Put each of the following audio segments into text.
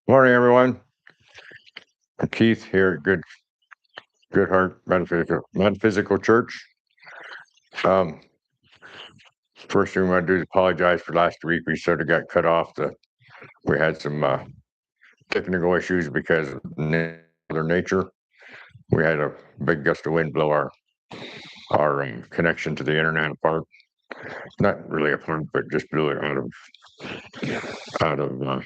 Morning, everyone. Keith here at Good Heart Metaphysical Church. Um, First thing we want to do is apologize for last week. We sort of got cut off. We had some technical issues because of Mother Nature. We had a big gust of wind blow our connection to the internet apart. Not really apart, but just blew it out of.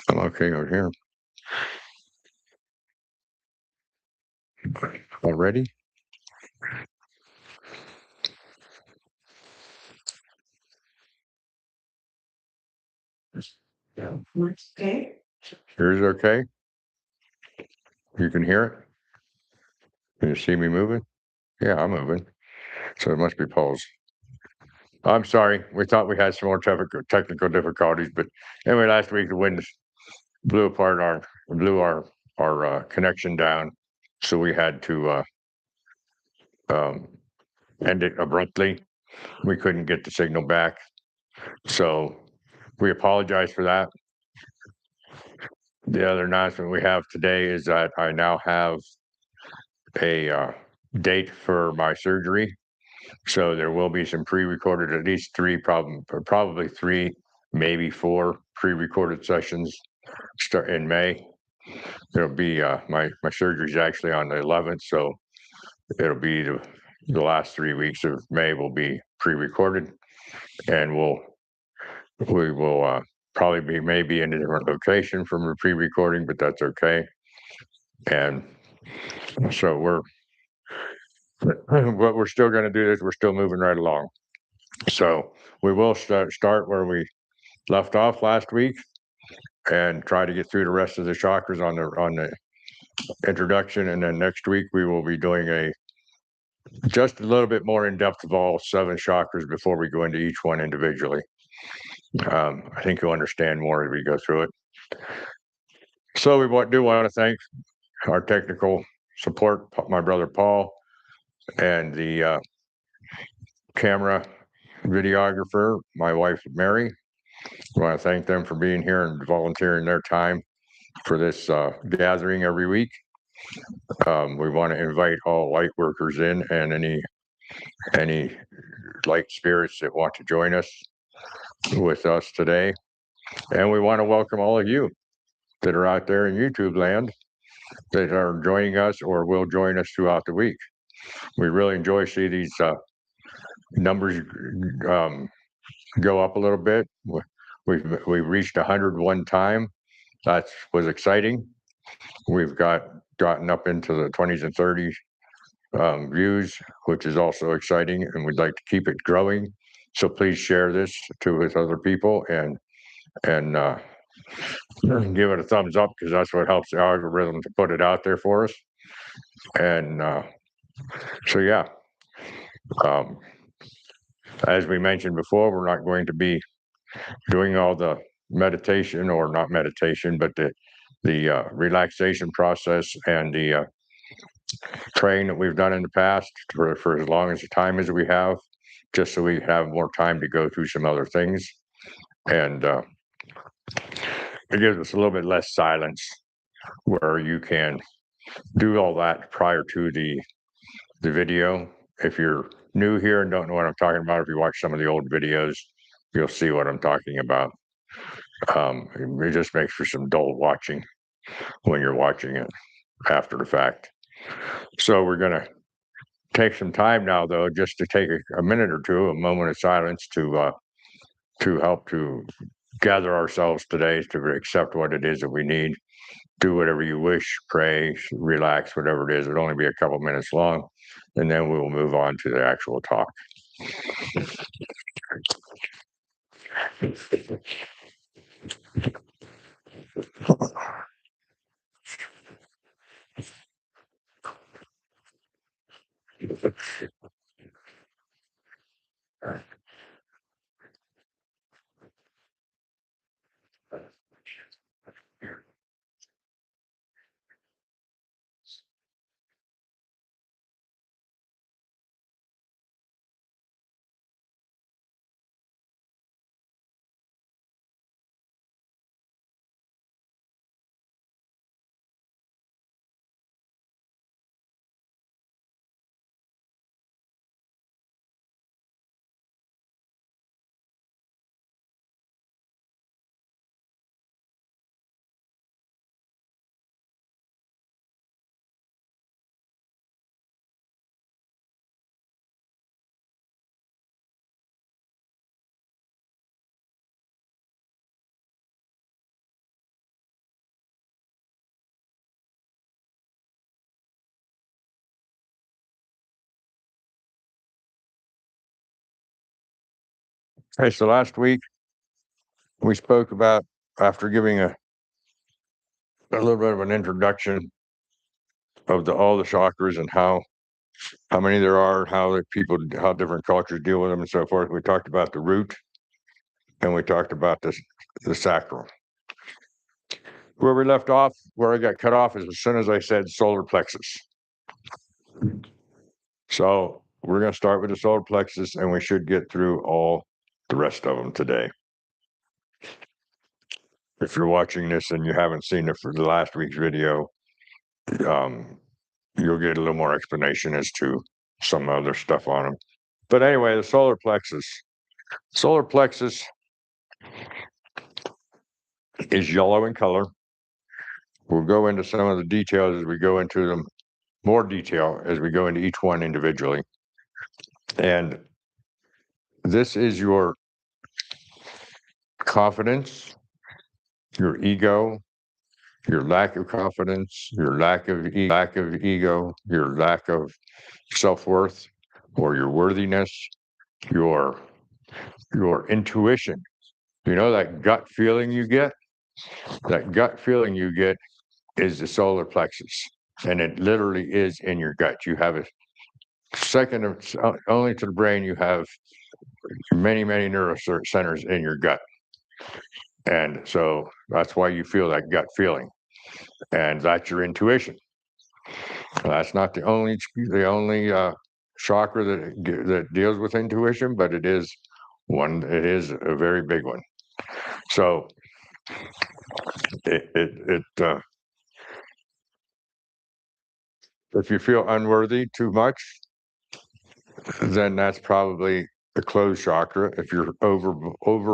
I'm okay over here already. Yeah. Okay. Here's okay. You can hear it. Can you see me moving? Yeah, I'm moving. So it must be Paul's. I'm sorry. We thought we had some more technical difficulties, but anyway, last week the wind blew apart our connection down, so we had to um, end it abruptly. We couldn't get the signal back, so we apologize for that. The other announcement we have today is that I now have a date for my surgery. So there will be some pre-recorded, at least probably three, maybe four pre-recorded sessions start in May. There'll be my surgery's actually on the 11th, so it'll be the last 3 weeks of May will be pre-recorded, and we will probably be maybe in a different location from the pre-recording, but that's okay. And so what we're still going to do is we're still moving right along. So we will start where we left off last week and try to get through the rest of the chakras on the introduction, and then next week we will be doing a just a little bit more in depth of all 7 chakras before we go into each one individually. I think you'll understand more as we go through it. So we do want to thank our technical support, my brother Paul, and the camera videographer, my wife Mary. We want to thank them for being here and volunteering their time for this gathering every week. We want to invite all light workers in and any light spirits that want to join us with us today. And we want to welcome all of you that are out there in YouTube land that are joining us or will join us throughout the week. We really enjoy seeing these numbers um, go up a little bit. We've reached 100 one time. That was exciting. We've gotten up into the 20s and 30s views, which is also exciting, and we'd like to keep it growing. So please share this with other people and give it a thumbs up because that's what helps the algorithm to put it out there for us. And so yeah, um, as we mentioned before, we're not going to be doing all the meditation or not meditation, but the relaxation process and the training that we've done in the past for as long as the time as we have, just so we have more time to go through some other things. And it gives us a little bit less silence where you can do all that prior to the video. If you're new here and don't know what I'm talking about, if you watch some of the old videos, you'll see what I'm talking about. It just makes for some dull watching when you're watching it after the fact. So we're going to take some time now, though, just to take a minute or two, a moment of silence to help to gather ourselves today to accept what it is that we need. Do whatever you wish, pray, relax, whatever it is. It'll only be a couple minutes long, and then we will move on to the actual talk. Hey, so last week we spoke about, after giving a little bit of an introduction of all the chakras and how many there are, how different cultures deal with them and so forth. We talked about the root, and we talked about the sacral. Where we left off, where I got cut off, is as soon as I said solar plexus. So we're going to start with the solar plexus, and we should get through all the rest of them today. If you're watching this and you haven't seen it for the last week's video, you'll get a little more explanation as to some other stuff on them. But anyway, the solar plexus. Solar plexus is yellow in color. We'll go into some of the details as we go into them, more detail as we go into each one individually. And this is your confidence, your ego, your lack of confidence, your lack of ego, your lack of self-worth, or your worthiness, your intuition. You know, that gut feeling you get? That gut feeling you get is the solar plexus, and it literally is in your gut. You have a second of only to the brain. You have many neurocenters in your gut, and so that's why you feel that gut feeling, and that's your intuition. That's not the only chakra that deals with intuition, but it is one. It is a very big one. So if you feel unworthy too much, then that's probably a closed chakra. If you're over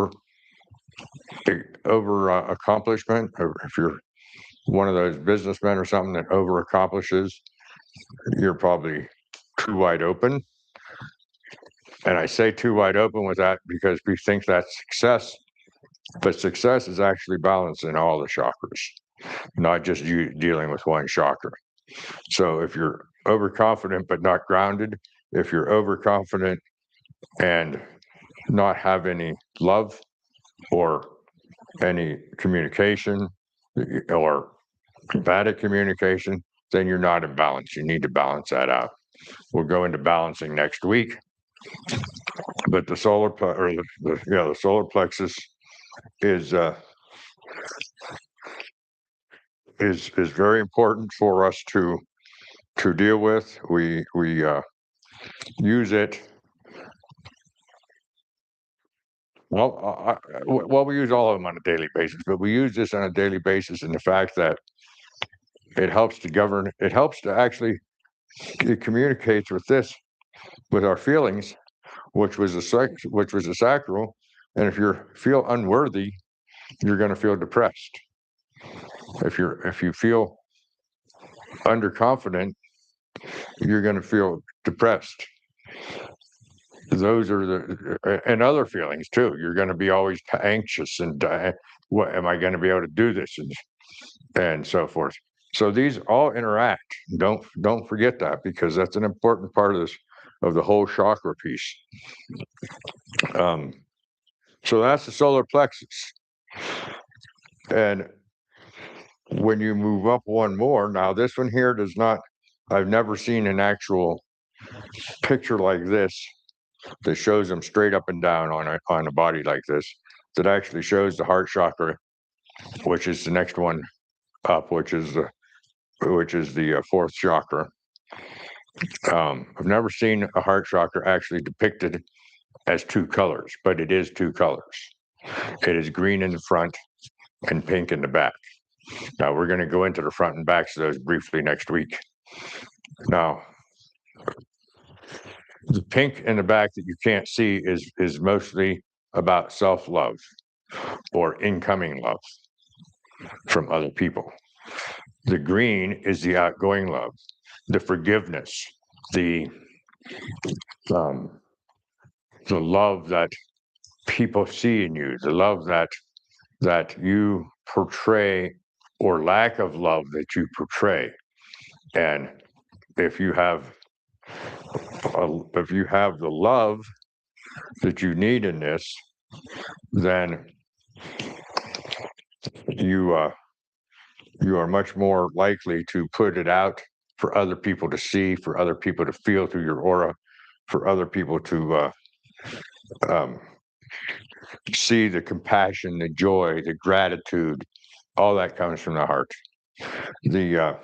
accomplishment, or if you're one of those businessmen or something that over accomplishes, you're probably too wide open. And I say too wide open with that because we think that's success, but success is actually balance in all the chakras, not just you dealing with one chakra. So if you're overconfident but not grounded, if you're overconfident and not have any love or any communication or combative communication, then you're not in balance. You need to balance that out. We'll go into balancing next week. But the solar plexus is very important for us to deal with. We use it. Well, we use all of them on a daily basis, but we use this on a daily basis in the fact that it helps to govern. It helps to actually, it communicates with our feelings, which was the sacral. And if you feel unworthy, you're going to feel depressed. If you feel underconfident, you're going to feel depressed. Those are and other feelings too. You're going to be always anxious and what am I going to be able to do this and so forth. So these all interact. Don't forget that, because that's an important part of the whole chakra piece. So that's the solar plexus. And when you move up one more, now this one here does not, I've never seen an actual picture like this that shows them straight up and down on a body like this, that actually shows the heart chakra, which is the next one up, which is the fourth chakra. I've never seen a heart chakra actually depicted as two colors, but it is two colors. It is green in the front and pink in the back. Now we're going to go into the front and backs of those briefly next week. Now, the pink in the back that you can't see is mostly about self-love or incoming love from other people. The green is the outgoing love, the forgiveness, the love that people see in you, the love that you portray, or lack of love that you portray. And if you have the love that you need in this, then you are much more likely to put it out for other people to see, for other people to feel through your aura, for other people to um, see the compassion, the joy, the gratitude. All that comes from the heart. The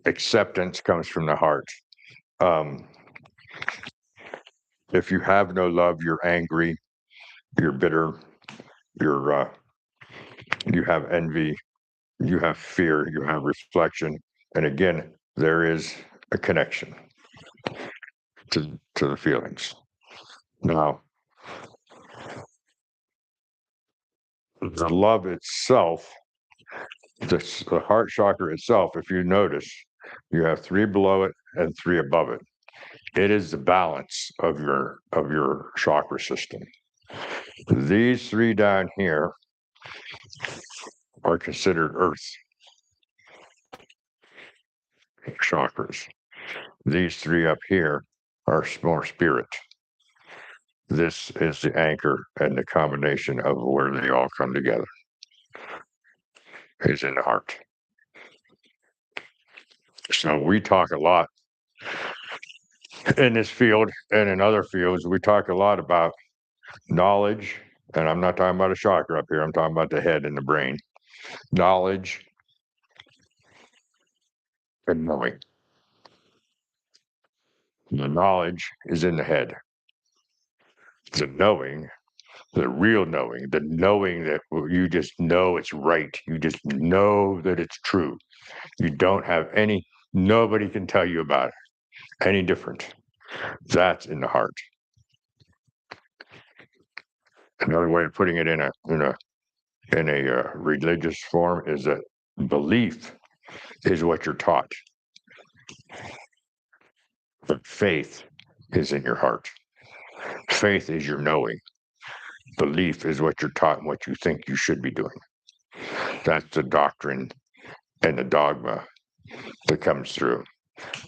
acceptance comes from the heart. Um, if you have no love, you're angry, you're bitter, you have envy, you have fear, you have reflection, and again, there is a connection to the feelings. Now, the love itself, the heart chakra itself, if you notice, you have three below it and three above it. It is the balance of your chakra system. These three down here are considered earth chakras. These three up here are more spirit. This is the anchor and the combination of where they all come together is in the heart. So we talk a lot in this field and in other fields. We talk a lot about knowledge, and I'm not talking about a chakra up here. I'm talking about the head and the brain. Knowledge and knowing. The knowledge is in the head. The knowing, the real knowing, the knowing that you just know it's right. You just know that it's true. You don't have nobody can tell you about it any different. That's in the heart. Another way of putting it in a religious form is that belief is what you're taught, but faith is in your heart. Faith is your knowing. Belief is what you're taught and what you think you should be doing. That's the doctrine and the dogma that comes through.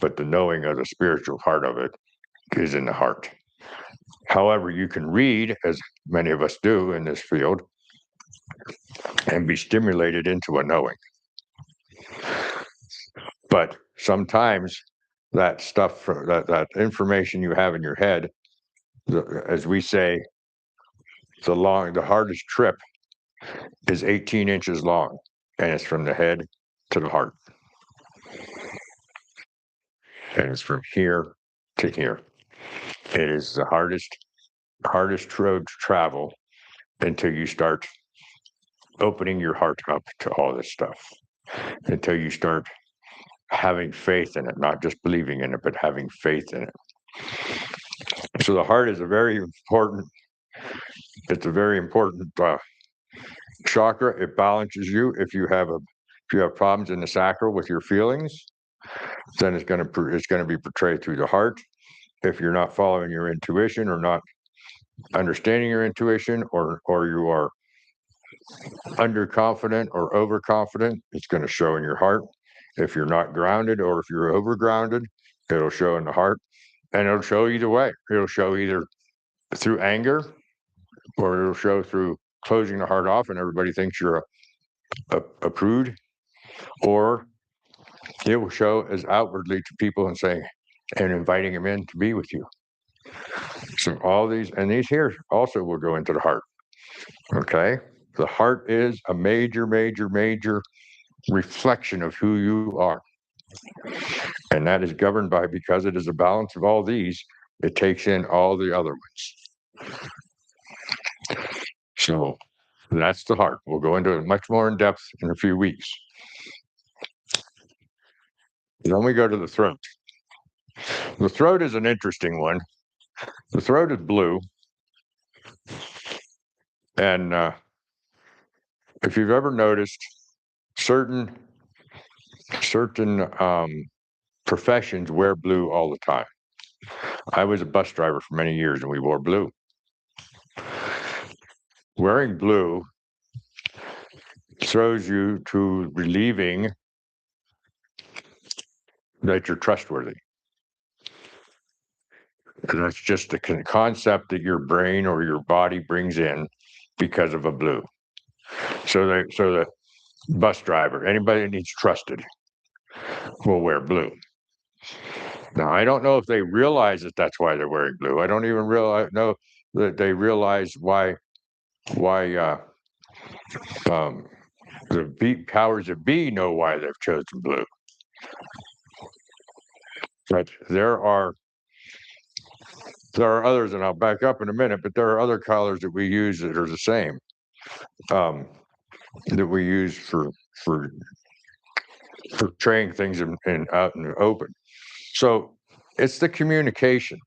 But the knowing of the spiritual part of it is in the heart. However, you can read, as many of us do in this field, and be stimulated into a knowing. But sometimes that stuff, that information you have in your head, as we say, the hardest trip is 18 inches long, and it's from the head to the heart. And it's from here to here. It is the hardest road to travel until you start opening your heart up to all this stuff, until you start having faith in it, not just believing in it, but having faith in it. So the heart is it's a very important chakra. It balances you. If you have problems in the sacral with your feelings, then it's going to be portrayed through the heart. If you're not following your intuition or not understanding your intuition, or you are underconfident or overconfident, it's going to show in your heart. If you're not grounded or if you're overgrounded, it'll show in the heart, and it'll show either way. It'll show either through anger, or it'll show through closing the heart off and everybody thinks you're a prude, or it will show as outwardly to people and saying and inviting them in to be with you. So all these here also will go into the heart. Okay, the heart is a major, major, major reflection of who you are, and that is governed by, because it is a balance of all these, it takes in all the other ones. So that's the heart. We'll go into it much more in depth in a few weeks. Then we go to the throat. The throat is an interesting one. The throat is blue, and if you've ever noticed, certain professions wear blue all the time. I was a bus driver for many years, and we wore blue. Wearing blue throws you to relieving that you're trustworthy. That's just the concept that your brain or your body brings in because of a blue. So the bus driver, anybody that needs trusted, will wear blue. Now, I don't know if they realize that that's why they're wearing blue. I don't even know that they realize why the powers that be know why they've chosen blue. But there are others, and I'll back up in a minute. But there are other colors that we use that are the same, that we use for portraying things in out in the open. So it's the communication.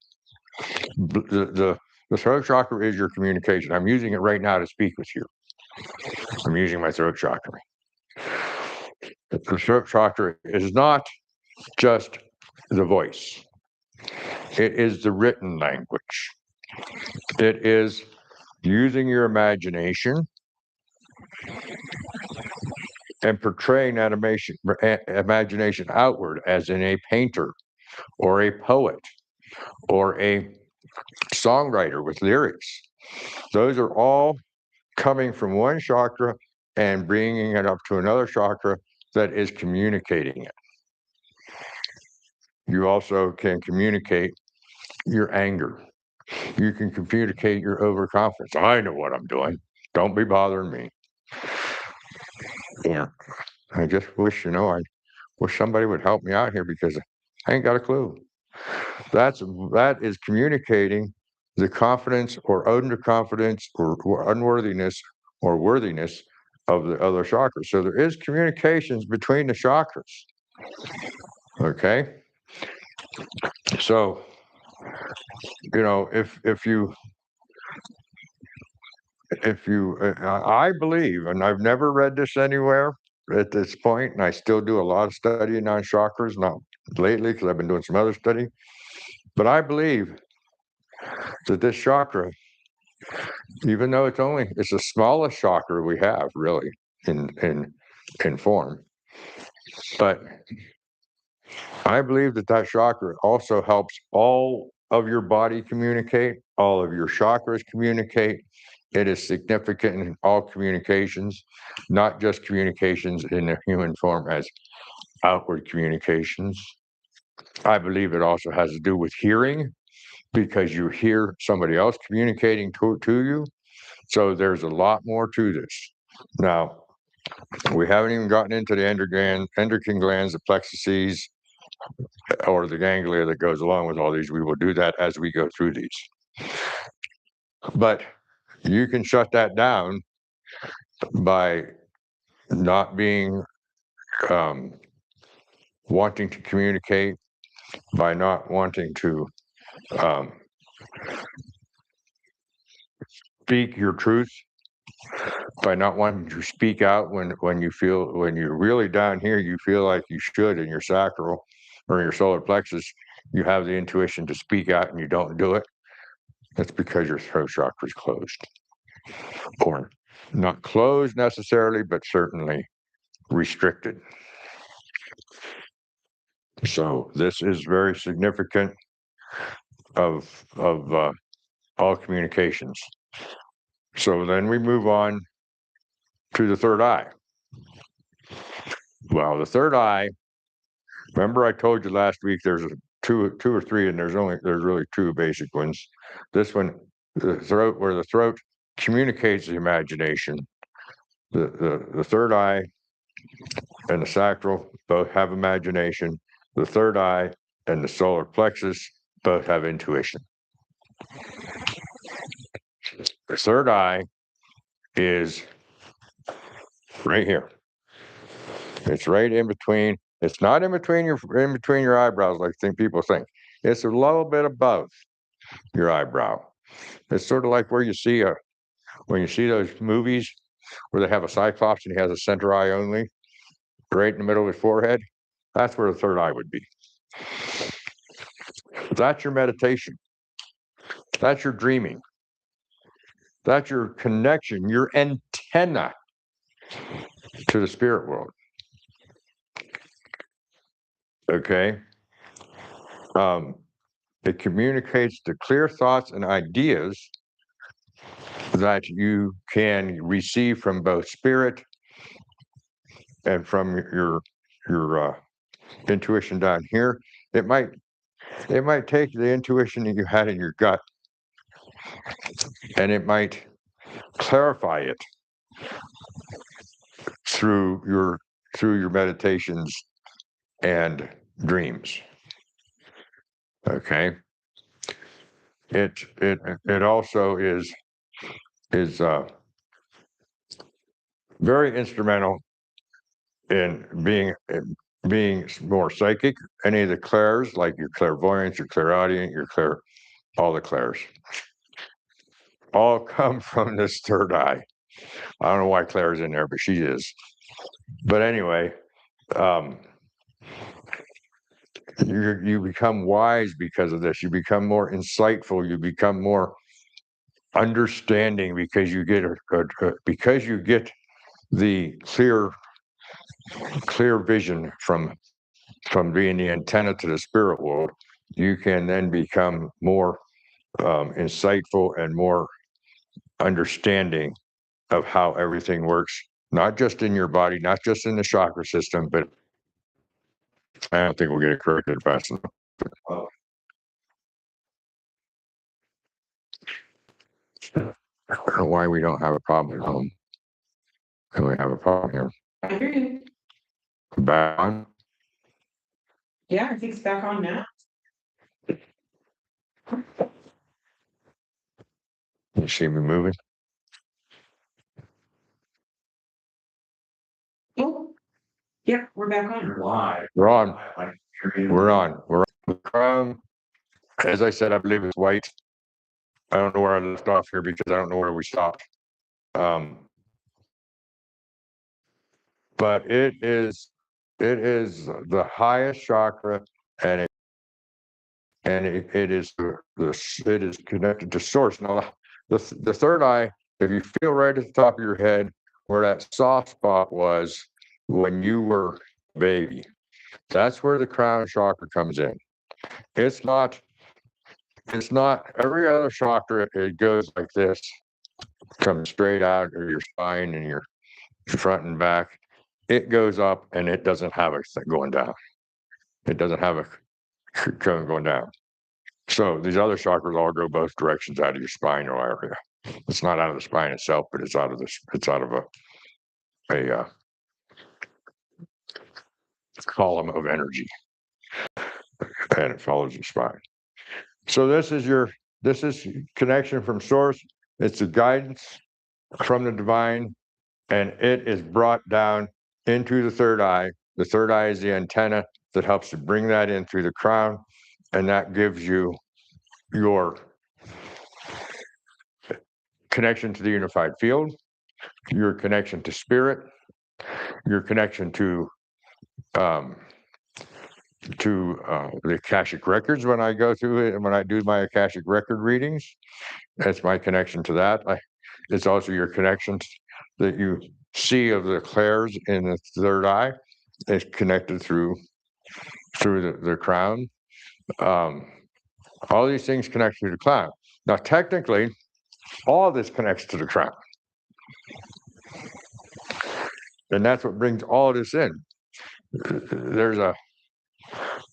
The throat chakra is your communication. I'm using it right now to speak with you. I'm using my throat chakra. The throat chakra is not just the voice. It is the written language. It is using your imagination and portraying that imagination outward, as in a painter or a poet or a songwriter with lyrics. Those are all coming from one chakra and bringing it up to another chakra that is communicating it. You also can communicate your anger. You can communicate your overconfidence. I know what I'm doing. Don't be bothering me. Yeah. I just wish, I wish somebody would help me out here because I ain't got a clue. That is communicating the confidence or underconfidence or unworthiness or worthiness of the other chakras. So there is communications between the chakras. Okay. So, I believe, and I've never read this anywhere at this point, and I still do a lot of studying on chakras, not lately because I've been doing some other study, but I believe that this chakra, even though it's the smallest chakra we have really in form, but I believe that chakra also helps all of your body communicate, all of your chakras communicate. It is significant in all communications, not just communications in the human form as outward communications. I believe it also has to do with hearing because you hear somebody else communicating to you. So there's a lot more to this. Now, we haven't even gotten into the endocrine glands, the plexuses, or the ganglia that goes along with all these. We will do that as we go through these. But you can shut that down by not being wanting to communicate, by not wanting to speak your truth, by not wanting to speak out when you're really down here, you feel like you should in your sacral or in your solar plexus, you have the intuition to speak out and you don't do it. That's because your throat chakra is closed, or not closed necessarily, but certainly restricted. So this is very significant of all communications. So then we move on to the third eye. Well, the third eye, remember I told you last week there's two or three, and there's really two basic ones. This one, the throat, where the throat communicates the imagination. The third eye and the sacral both have imagination. The third eye and the solar plexus both have intuition. The third eye is right here. It's right in between. It's not in between your eyebrows like people think. It's a little bit above your eyebrow. It's sort of like where you see when you see those movies where they have a cyclops and he has a center eye only, right in the middle of his forehead. That's where the third eye would be. That's your meditation. That's your dreaming. That's your connection, your antenna to the spirit world. Okay. It communicates the clear thoughts and ideas that you can receive from both spirit and from your intuition down here. It might take the intuition that you had in your gut, and it might clarify it through your meditations and dreams. Okay. It also is very instrumental in being more psychic. Any of the clairs, like your clairvoyance, your clairaudient, all the clairs, all come from this third eye. I don't know why Claire's in there, but she is. But anyway, you become wise because of this. You become more insightful. You become more understanding because you get the clear vision from being the antenna to the spirit world. You can then become more insightful and more understanding of how everything works, not just in your body, not just in the chakra system, but I don't think we'll get it corrected fast enough. I don't know why we don't have a problem at home. Can we have a problem here? I hear you. Back on? Yeah, I think it's back on now. You see me moving? Oh, yeah, we're back on. Live. We're on. We're on. We're on. As I said, I believe it's white. I don't know where I left off here because I don't know where we stopped. But it is the highest chakra, and it is it is connected to source. Now, the third eye, if you feel right at the top of your head where that soft spot was when you were a baby, that's where the crown chakra comes in. It's not every other chakra. It goes like this, comes straight out of your spine and your front and back. It goes up and it doesn't have a thing going down. It doesn't have a cone going down. So these other chakras all go both directions out of your spinal area. It's not out of the spine itself, but it's out of a column of energy, and it follows the spine. So this is connection from source. It's a guidance from the divine, and it is brought down into the third eye. The third eye is the antenna that helps to bring that in through the crown, and that gives you your connection to the unified field, your connection to spirit, your connection to the Akashic records. When I go through it and when I do my Akashic record readings, that's my connection to that. It's also your connections that you see of the clairs in the third eye. It's connected through the crown. All these things connect to the crown. Now, technically, all this connects to the crown. And that's what brings all of this in.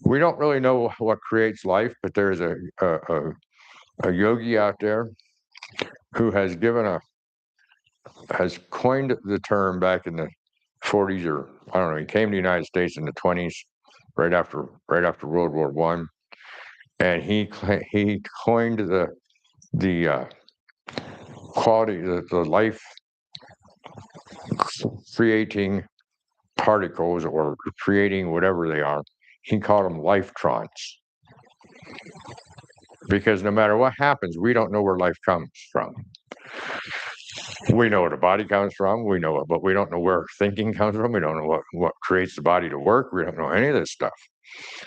We don't really know what creates life, but there's a yogi out there who has coined the term back in the 40s, or I don't know. He came to the United States in the 20s, right after World War I, and he coined the quality, the life creating particles or creating whatever they are. He called them lifetrons. Because no matter what happens, we don't know where life comes from. We know where the body comes from. We know it, but we don't know where thinking comes from. We don't know what creates the body to work. We don't know any of this stuff.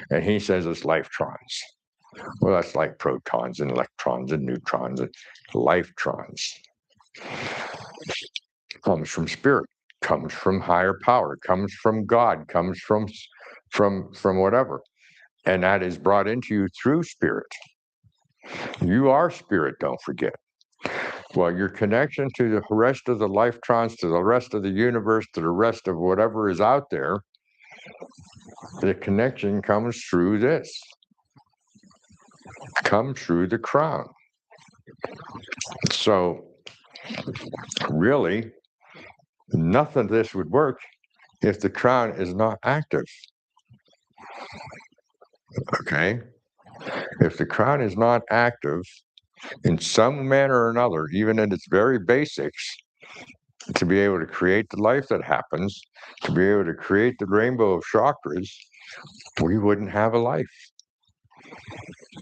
And he says it's lifetrons. Well, that's like protons and electrons and neutrons and lifetrons. Comes from spirit, comes from higher power, comes from God, comes from whatever. And that is brought into you through spirit. You are spirit, don't forget. Well, your connection to the rest of the lifetrons, to the rest of the universe, to the rest of whatever is out there, the connection comes through this, comes through the crown. So, really, nothing of this would work if the crown is not active. Okay? If the crown is not active in some manner or another, even in its very basics, to be able to create the life that happens, to be able to create the rainbow of chakras, we wouldn't have a life.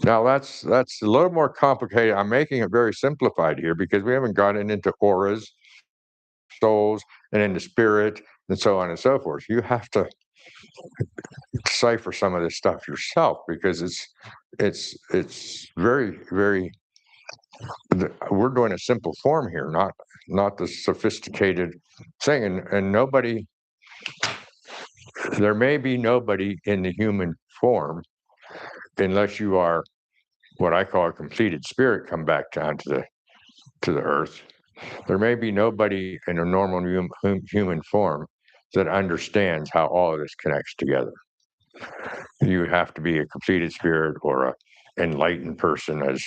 Now that's a little more complicated. I'm making it very simplified here because we haven't gotten into auras, souls, and into spirit, and so on and so forth. You have to decipher some of this stuff yourself because it's very, very. We're doing a simple form here, not the sophisticated thing, and nobody. There may be nobody in the human form unless you are what I call a completed spirit come back down to the earth. There may be nobody in a normal human form that understands how all of this connects together. You have to be a completed spirit or a enlightened person as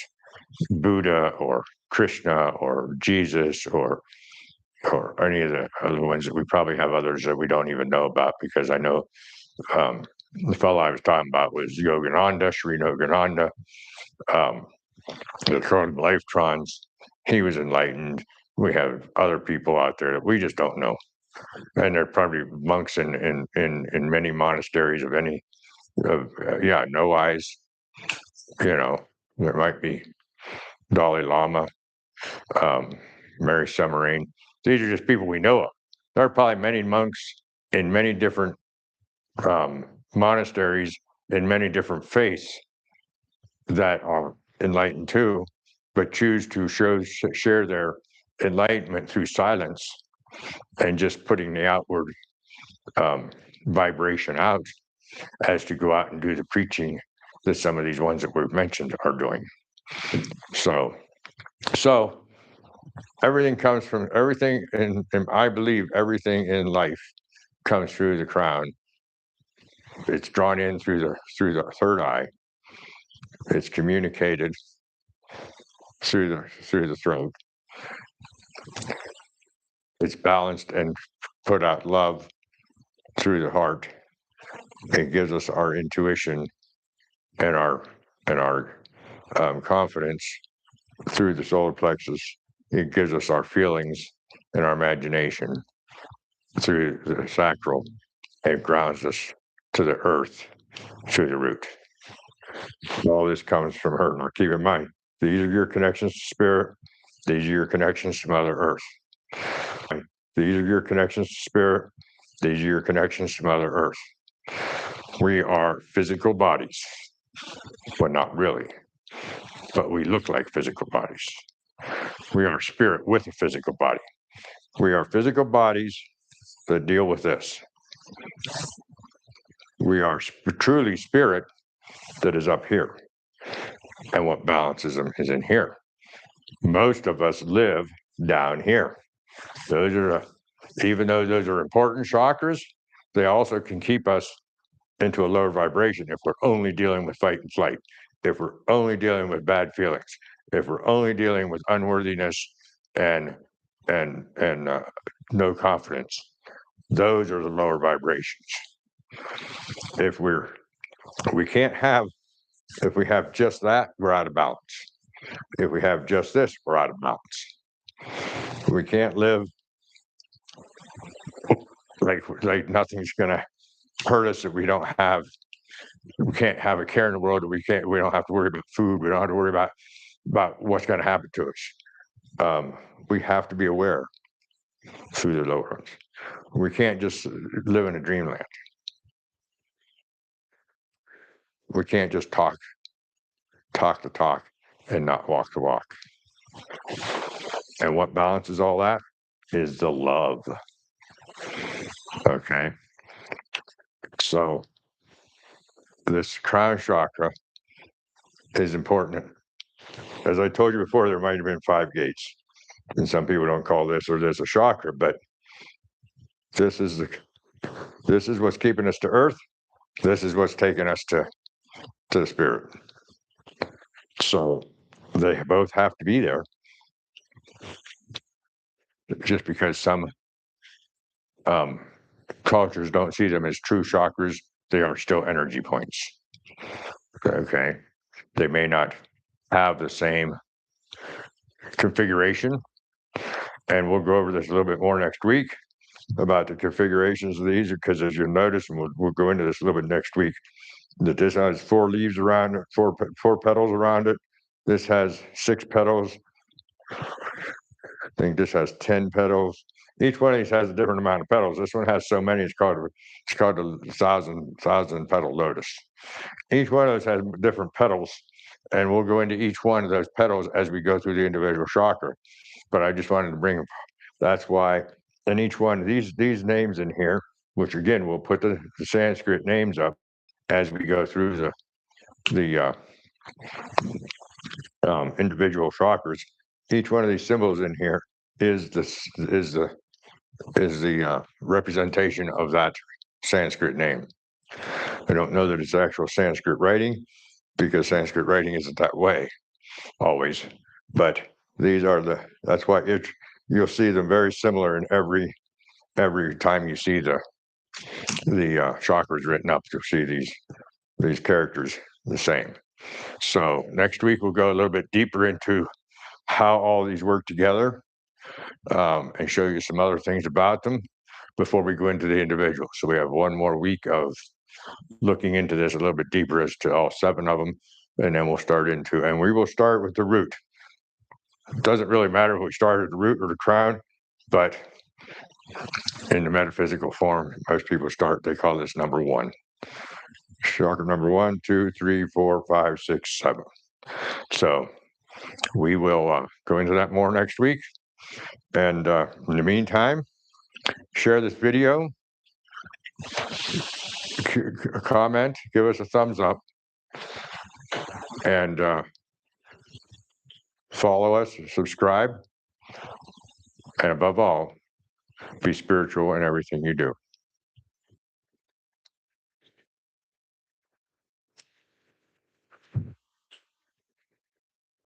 Buddha or Krishna or Jesus or any of the other ones that we probably have others that we don't even know about because I know the fellow I was talking about was Yogananda, Sri Yogananda, the current lifetrons. He was enlightened. We have other people out there that we just don't know, and they're probably monks in many monasteries of any no eyes. You know, there might be Dalai Lama, um, Mary Summerine. These are just people we know of. There are probably many monks in many different monasteries in many different faiths that are enlightened too, but choose to share their enlightenment through silence and just putting the outward vibration out as to go out and do the preaching that some of these ones that we've mentioned are doing. So everything comes from everything, and I believe everything in life comes through the crown. It's drawn in through the third eye. It's communicated through the throat. It's balanced and put out love through the heart. It gives us our intuition and our confidence through the solar plexus. It gives us our feelings and our imagination through the sacral. It grounds us to the earth through the root. All this comes from her. Now keep in mind, these are your connections to spirit. These are your connections to Mother Earth. These are your connections to spirit. These are your connections to Mother Earth. We are physical bodies, but not really. But we look like physical bodies. We are spirit with a physical body. We are physical bodies that deal with this. We are truly spirit that is up here. And what balances them is in here. Most of us live down here. Those are, even though those are important chakras, they also can keep us into a lower vibration if we're only dealing with fight and flight, if we're only dealing with bad feelings, if we're only dealing with unworthiness and no confidence. Those are the lower vibrations. If we can't have, if we have just that, we're out of balance. If we have just this, we're out of balance. We can't live like nothing's gonna hurt us if we can't have a care in the world. We don't have to worry about food. We don't have to worry about what's going to happen to us. We have to be aware through the lower ones. We can't just live in a dreamland. We can't just talk the talk and not walk the walk. And what balances all that is the love. Okay. So this crown chakra is important as I told you before, there might have been 5 gates. And some people don't call this or this a chakra, but this is what's keeping us to earth. This is what's taking us to the spirit. So they both have to be there. Just because some cultures don't see them as true chakras, they are still energy points. Okay. They may not have the same configuration. And we'll go over this a little bit more next week about the configurations of these, because as you'll notice, and we'll go into this a little bit next week, that this has 4 leaves around it, four petals around it. This has 6 petals. I think this has 10 petals. Each one of these has a different amount of petals. This one has so many, it's called a thousand petal lotus. Each one of those has different petals, and we'll go into each one of those petals as we go through the individual chakra. But I just wanted to bring, that's why in each one of these names in here, which again, we'll put the Sanskrit names up as we go through the individual chakras. Each one of these symbols in here is the representation of that Sanskrit name. I don't know that it's actual Sanskrit writing, because Sanskrit writing isn't that way always, but these are that's why you'll see them very similar in every time you see the chakras written up. You'll see these characters the same. So next week we'll go a little bit deeper into how all these work together, and show you some other things about them before we go into the individual. So we have one more week of looking into this a little bit deeper as to all 7 of them, and then we will start with the root. It doesn't really matter if we start at the root or the crown, but in the metaphysical form, most people they call this number 1. Chakra number 1, 2, 3, 4, 5, 6, 7. So we will go into that more next week. And in the meantime, share this video, comment, give us a thumbs up, and follow us, subscribe, and above all, be spiritual in everything you do.